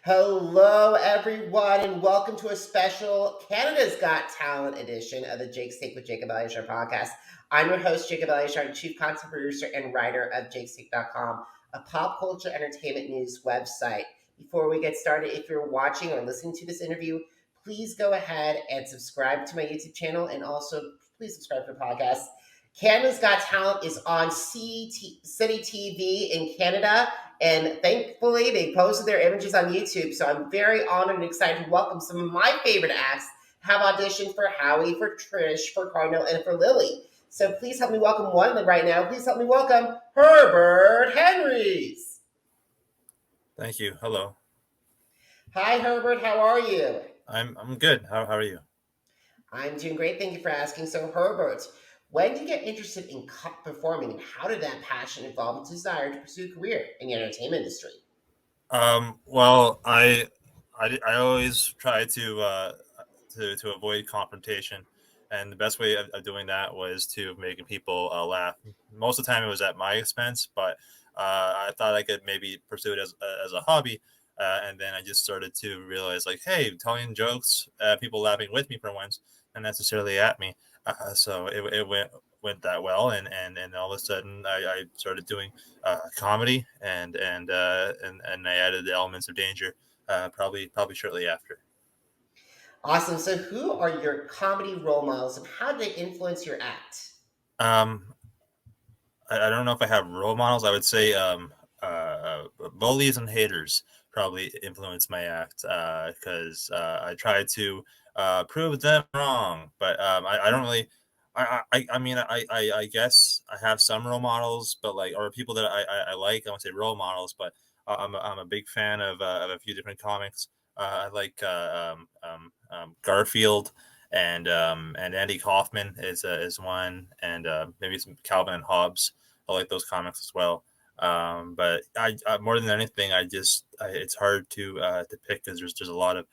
Hello, everyone, and welcome to a special Canada's Got Talent edition of the Jake's Take with Jacob Elyachar podcast. I'm your host, Jacob Elyachar, Chief Content Producer and writer of jakestake.com, a pop culture entertainment news website. Before we get started, if you're watching or listening to this interview, please go ahead and subscribe to my YouTube channel, and also please subscribe to the podcast. Canada's Got Talent is on Citytv in Canada, and thankfully they posted their images on YouTube, so I'm very honored and excited to welcome some of my favorite acts have auditioned for Howie, for Trish, for Kardinal, and for Lilly. So please help me welcome one of them right now. Please help me welcome Herbert Henries. Thank you. Hello. Hi, Herbert. How are you? I'm good. How are you? I'm doing great. Thank you for asking. So, Herbert, when did you get interested in performing, and how did that passion evolve into desire to pursue a career in the entertainment industry? Well, I always try to avoid confrontation, and the best way of doing that was to making people laugh. Most of the time, it was at my expense, but I thought I could maybe pursue it as a hobby. And then I just started to realize, like, hey, telling jokes, people laughing with me for once, not necessarily at me. So it went that well, and all of a sudden I started doing comedy, and I added the elements of danger probably shortly after. Awesome. So, who are your comedy role models, and how did they influence your act? Um, I don't know if I have role models. I would say bullies and haters probably influence my act because I try to prove them wrong. But I don't really. I mean, I guess I have some role models, but like, or people that I like. I won't say role models, but I'm a big fan of a few different comics. I like Garfield and Andy Kaufman is one, and maybe some Calvin and Hobbes. I like those comics as well. But I more than anything, it's hard to pick because there's a lot of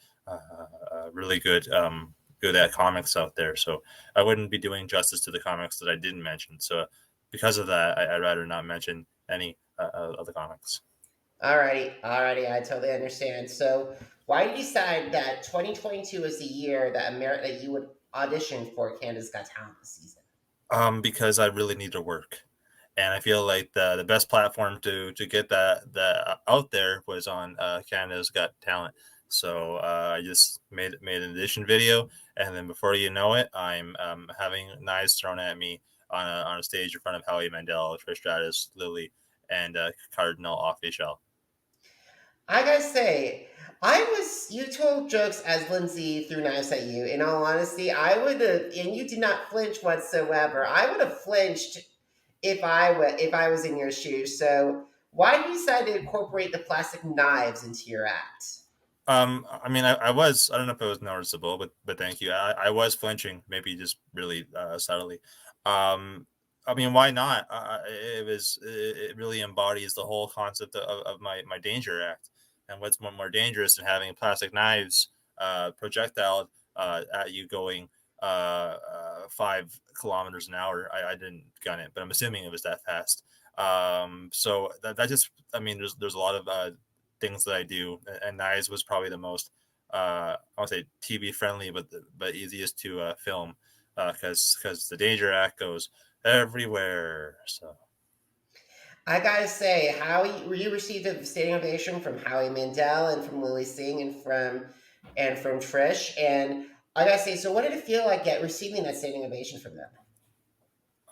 really good at comics out there. So I wouldn't be doing justice to the comics that I didn't mention. So because of that, I'd rather not mention any of the comics. Alrighty, I totally understand. So, why did you decide that 2022 was the year that you would audition for Canada's Got Talent this season? Because I really need to work, and I feel like the best platform to get that out there was on Canada's Got Talent. So I just made an audition video, and then before you know it, I'm having knives thrown at me on a stage in front of Howie Mandel, Trish Stratus, Lilly, and Kardinal Offishall. I gotta say, you told jokes as Lindsay threw knives at you. In all honesty, I would have, and you did not flinch whatsoever. I would have flinched if I was in your shoes. So, why did you decide to incorporate the plastic knives into your act? I mean, I was, I don't know if it was noticeable, but thank you. I was flinching, maybe just really subtly. Um, I mean, why not? It really embodies the whole concept of my danger act. And what's more dangerous than having plastic knives projectile at you going 5 kilometers an hour? I didn't gun it, but I'm assuming it was that fast. So that just, I mean, there's a lot of things that I do, and knives was probably the most I won't say TV friendly, but easiest to film because the danger act goes everywhere. So I gotta say, you received a standing ovation from Howie Mandel and from Lilly Singh and from Trish. And I gotta say, so what did it feel like receiving that standing ovation from them?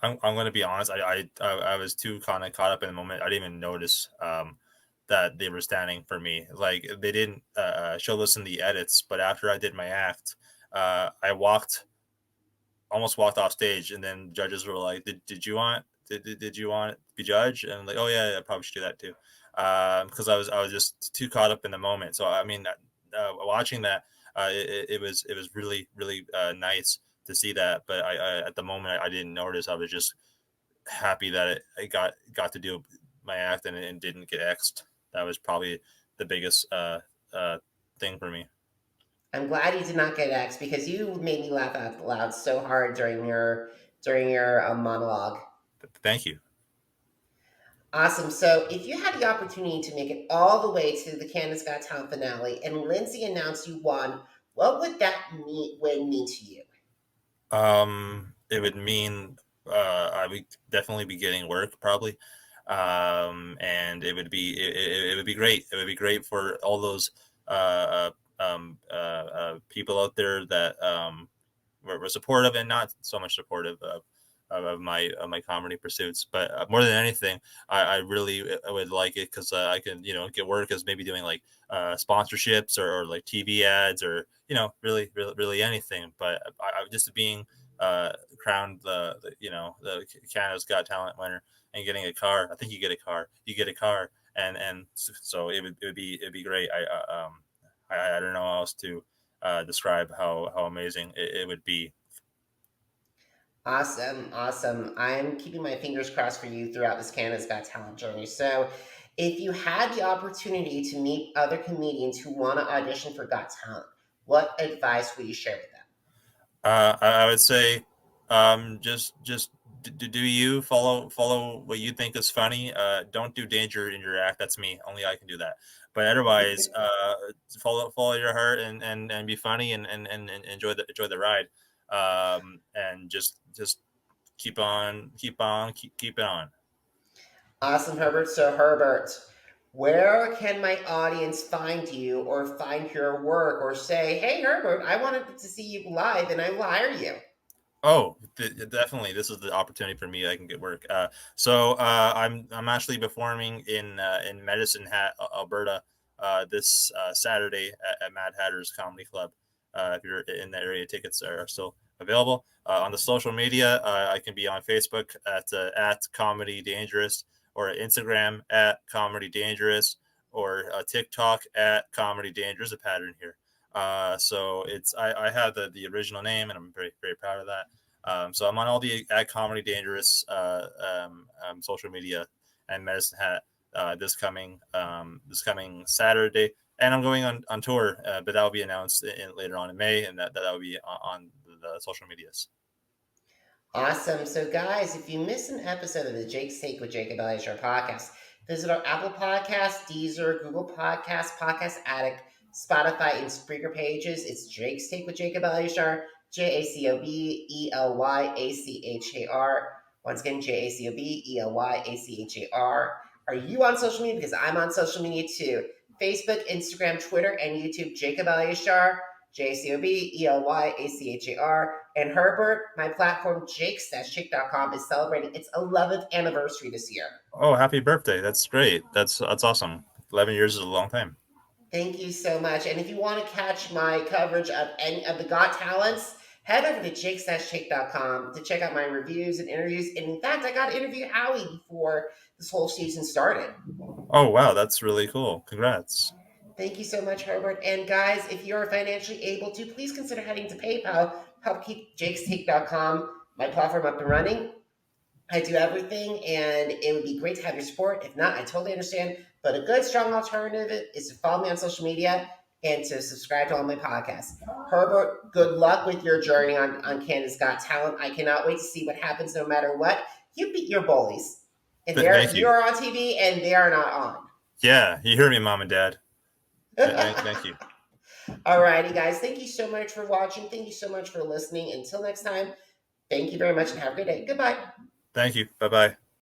I'm going to be honest. I was too kind of caught up in the moment. I didn't even notice that they were standing for me. Like they didn't show this in the edits, but after I did my act, I almost walked off stage, and then judges were like, "Did you want did you want to be judged?" And I'm like, "Oh yeah, I probably should do that too," because I was just too caught up in the moment. So I mean, watching that, it was really nice to see that. But I at the moment I didn't notice. I was just happy that I got to do my act and didn't get X'd. That was probably the biggest thing for me. I'm glad you did not get X because you made me laugh out loud so hard during your monologue. Thank you. Awesome. So, if you had the opportunity to make it all the way to the Canada's Got Talent finale and Lindsay announced you won, what would that win mean to you? It would mean I would definitely be getting work probably, and it would be great. It would be great for all those people out there that were supportive and not so much supportive of my comedy pursuits. But more than anything, I really would like it because I can get work as maybe doing like sponsorships or like TV ads or really anything. But I just being crowned the Canada's Got Talent winner and getting a car. I think you get a car, and so it'd be great. I don't know how else to describe how amazing it would be. Awesome, awesome. I'm keeping my fingers crossed for you throughout this Canada's Got Talent journey. So, if you had the opportunity to meet other comedians who want to audition for Got Talent, what advice would you share with them? I would say, just do you follow what you think is funny. Don't do danger in your act. That's me. Only I can do that. But otherwise, follow your heart and be funny and enjoy the ride. And just keep it on. Awesome, Herbert. So, Herbert, where can my audience find you or find your work or say, hey, Herbert, I wanted to see you live and I will hire you? Oh, definitely. This is the opportunity for me. I can get work. I'm actually performing in Medicine Hat, Alberta, this Saturday at Mad Hatter's Comedy Club. If you're in that area, tickets are still available. On the social media, I can be on Facebook at Comedy Dangerist, or Instagram at Comedy Dangerist, or TikTok at Comedy Dangerous. A pattern here. So I have the original name, and I'm very very proud of that. So I'm on all the at Comedy Dangerous social media and Medicine Hat this coming Saturday, and I'm going on tour, but that will be announced later on in May, and that will be on the social medias. Awesome. So, guys, if you miss an episode of the Jake's Take with Jacob Elyachar podcast, visit our Apple Podcast, Deezer, Google Podcast, Podcast Addict, Spotify, and Spreaker pages. It's Jake's Take with Jacob Elyachar, JACOBELYACHAR. Once again, JACOBELYACHAR. Are you on social media? Because I'm on social media too. Facebook, Instagram, Twitter, and YouTube, Jacob Elyachar. JACOBELYACHAR. And Herbert, my platform, jakes-shake.com, is celebrating its 11th anniversary this year. Oh, happy birthday. That's great. That's awesome. 11 years is a long time. Thank you so much. And if you want to catch my coverage of any of the Got Talents, head over to jakes-shake.com to check out my reviews and interviews. And in fact, I got to interview Howie before this whole season started. Oh, wow. That's really cool. Congrats. Thank you so much, Herbert. And guys, if you're financially able to, please consider heading to PayPal, help keep jakestake.com, my platform, up and running. I do everything, and it would be great to have your support. If not, I totally understand. But a good, strong alternative is to follow me on social media and to subscribe to all my podcasts. Herbert, good luck with your journey on Canada's Got Talent. I cannot wait to see what happens no matter what. You beat your bullies. And you're on TV, and they are not on. Yeah, you heard me, Mom and Dad. Thank you. All righty, guys. Thank you so much for watching. Thank you so much for listening. Until next time, thank you very much and have a good day. Goodbye. Thank you. Bye-bye.